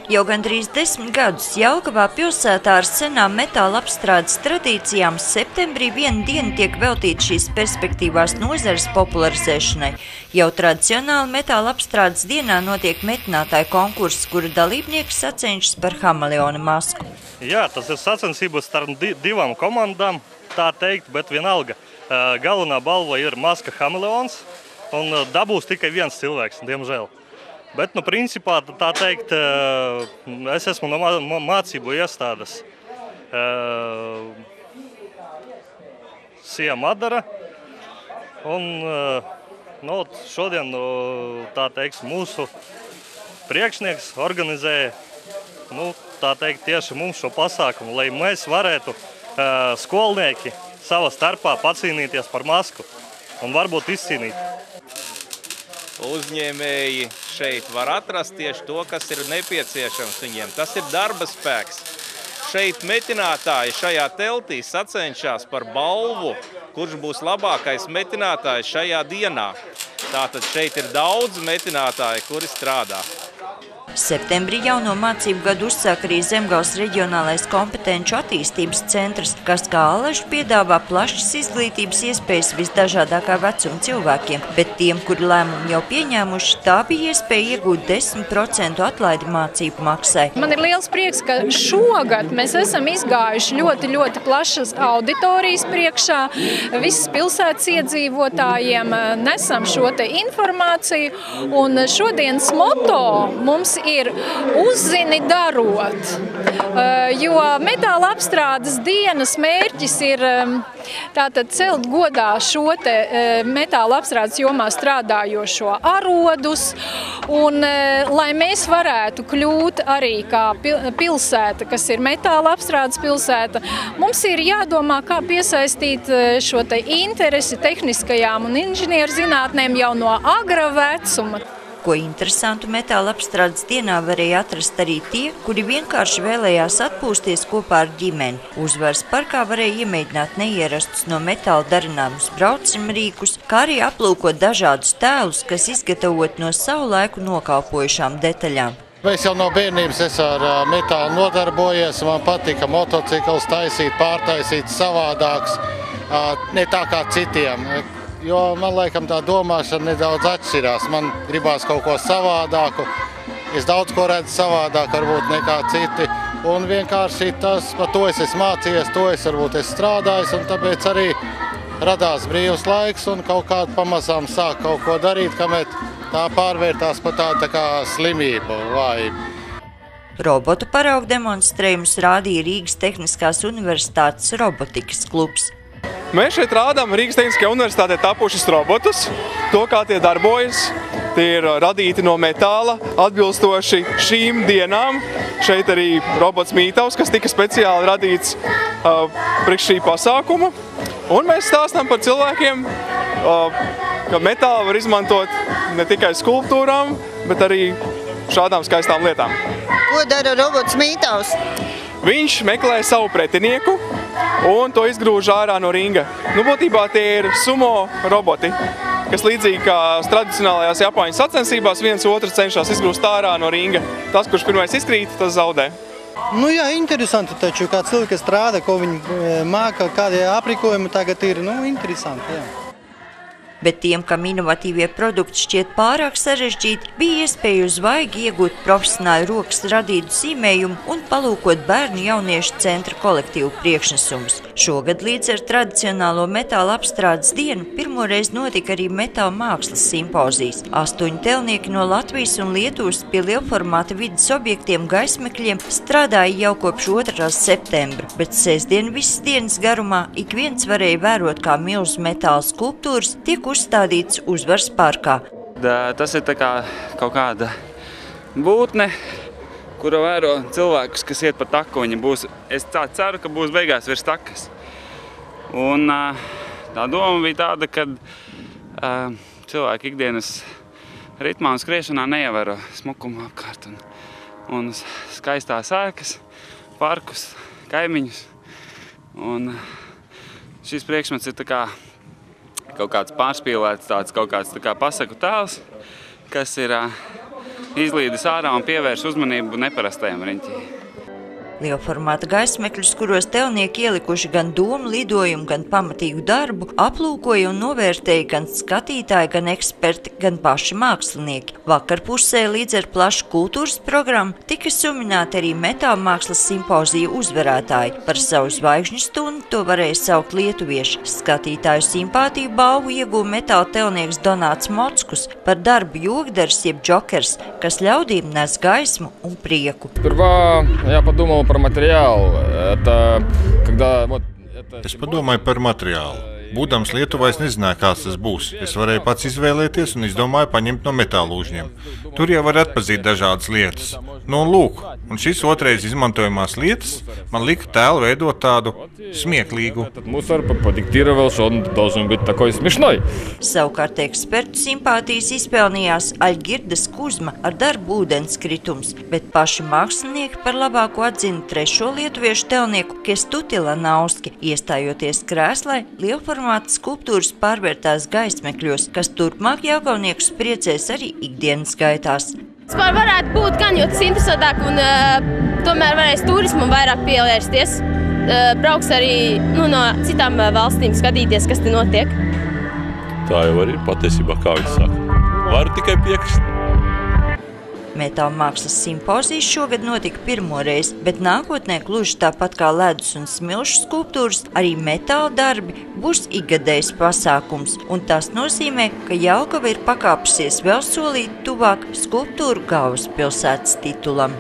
Jau gandrīz 10 gadus Jelgavā pilsētā ar senām metāla apstrādes tradīcijām septembrī viena diena tiek veltīta šīs perspektīvās nozares popularizēšanai. Jau tradicionāli metāla apstrādes dienā notiek metinātāju konkurss, kura dalībnieki sacenšas par hameleona masku. Jā, tas ir sacensības starp divām komandām, tā teikt, bet vienalga. Galvenā balva ir maska hameleons un dabūs tikai viens cilvēks, diemžēl. Bet, principā, tā teikt, es esmu no mācību iestādes Sija Madara. Un šodien, tā teikt, mūsu priekšnieks organizēja, tā teikt, tieši mums šo pasākumu, lai mēs varētu skolnieki savā starpā pacīnīties par masku un varbūt izcīnīt. Uzņēmēji šeit var atrast tieši to, kas ir nepieciešams viņiem. Tas ir darba spēks. Šeit metinātāji šajā teltī sacenšas par balvu, kurš būs labākais metinātājs šajā dienā. Tātad šeit ir daudz metinātāji, kuri strādā. Septembrī jauno mācību gadu uzsāk arī Zemgales reģionālais kompetenču attīstības centrs, kas kā alaži piedāvā plašas izglītības iespējas visdažādākā vecuma cilvēkiem, bet tiem, kuri lēmumu jau pieņēmuši, tā bija iespēja iegūt 10% atlaidi mācību maksai. Man ir liels prieks, ka šogad mēs esam izgājuši ļoti plašas auditorijas priekšā, visas pilsētas iedzīvotājiem nesam šo te informāciju, un šodienas moto mums ir uzzini darot, jo metāla apstrādes dienas mērķis ir tātad celt godā šo te metāla apstrādes jomā strādājošo arodus, un lai mēs varētu kļūt arī kā pilsēta, kas ir metāla apstrādes pilsēta, mums ir jādomā, kā piesaistīt šo te interesi tehniskajām un inženieru zinātnēm jau no agra vecuma. Ko interesantu metāla apstrādes dienā varēja atrast arī tie, kuri vienkārši vēlējās atpūsties kopā ar ģimeni. Uzvaras parkā varēja iemēģināt neierastus no metāla darināmus braucamrīkus, kā arī aplūkot dažādus tēlus, kas izgatavot no savu laiku nokalpojušām detaļām. Es jau no bērnības ar metālu nodarbojies, man patika motociklus taisīt, pārtaisīt savādāks, ne tā kā citiem. Jo man laikam tā domāšana nedaudz atšķirās. Man gribās kaut ko savādāku. Es daudz ko redzu savādāk varbūt nekā citi. Un vienkārši tas, par to es esmu mācījies, to es varbūt esmu strādājis, un tāpēc arī radās brīvs laiks un kaut kādu pamazām sāk kaut ko darīt, kamēr tā pārvērtās par tādu tā kā slimību vājību. Robotu paraugu demonstrējumus rādīja Rīgas Tehniskās universitātes robotikas klubs. Mēs šeit rādām Rīgas Tehniskajā universitātē tapušas robotus, to, kā tie darbojas. Tie ir radīti no metāla, atbilstoši šīm dienām. Šeit arī robots Mītavs, kas tika speciāli radīts priekš šī pasākuma. Un mēs stāstām par cilvēkiem, ka metālu var izmantot ne tikai skulptūrām, bet arī šādām skaistām lietām. Ko dara robots Mītavs? Viņš meklē savu pretinieku un to izgrūž ārā no ringa. Būtībā tie ir sumo roboti, kas līdzīgi kā tradicionālajās Japāņu sacensībās viens otru cenšas izgrūst ārā no ringa. Tas, kurš pirmais izkrīt, tas zaudē. Jā, interesanti taču, kā cilvēki strādā, ko viņi māka, kādi aprīkojumi tagad ir, interesanti, jā. Bet tiem, kam inovatīvie produkti šķiet pārāk sarežģīti, bija iespēja uz vaigi iegūt profesionāļu rokas radītu zīmējumu un palūkot bērnu jauniešu centra kolektīvu priekšnesumus. Šogad līdz ar tradicionālo metāla apstrādes dienu pirmoreiz notika arī metāla mākslas simpozijas. 8 telnieki no Latvijas un Lietuvas pie lielformāta vides objektiem gaismekļiem strādāja jau kopš 2. septembra, bet sestdien visas dienas garumā ik viens varēja vērot, kā milzu metāla skulptūras tiek uzstādīts Uzvaras parkā. Tas ir kaut kāda būtne, kura vēro cilvēkus, kas iet pa taku. Es ceru, ka būs beigās virs takas. Un tā doma bija tāda, ka cilvēki ikdienas ritmā un skriešanā neievēro smukumu apkārt un skaistās ēkas, parkus, kaimiņus. Un šis priekšmets ir kaut kāds pārspīlēts, kaut kāds pasaku tēls, kas ir izlīdis ārā un pievērš uzmanību neparastajam riņķī. Lielformāta gaismekļus, kuros telnieki ielikuši gan domu lidojumu, gan pamatīgu darbu, aplūkoja un novērtēja gan skatītāji, gan eksperti, gan paši mākslinieki. Vakarpusē līdz ar plašu kultūras programmu tika suminēti arī metāla mākslas simpozija uzvarētāji. Par savu zvaigžņu stundu to varēja saukt lietuvieši. Skatītāju simpātiju balvu ieguva metāla telnieks Donāts Mockus par darbu Jogdars jeb Džokers, kas ļaudīm nes gaismu un prieku. Я подумал про материал. Es padomāju par materiālu. Būdams Lietuvā, es nezināju, kāds tas būs. Es varēju pats izvēlēties un izdomāju paņemt no metālūžņiem. Tur jau var atpazīt dažādas lietas. Nu, lūk, un šis otrais izmantojamās lietas man lika tēlu veidot tādu smieklīgu. Savukārt ekspertu simpātijas izpelnījās Aļgirdas Kuzma ar darbu ūdenskritums, bet paši mākslinieki par labāko atzina trešo lietuviešu telnieku Kestuti Lanauski, iestājoties krēslai lielformāta skulptūras pārvērtās gaismekļos, kas turpmāk Jelgavniekus priecēs arī ikdienas gaitās. Vispār varētu būt gan, jo tas interesantāk un tomēr varēs turismam vairāk pievērsties. Brauks arī no citām valstīm skatīties, kas te notiek. Tā jau arī ir patiesībā, kā viņi saka. Varu tikai piekrist. Metāla mākslas simpozijas šogad notika pirmoreiz, bet nākotnē gluži tāpat kā ledus un smilšu skulptūras, arī metāla darbi būs ikgadējs pasākums, un tas nozīmē, ka Jelgava ir pakāpusies vēl solīt tuvāk skulptūru galvaspilsētas titulam.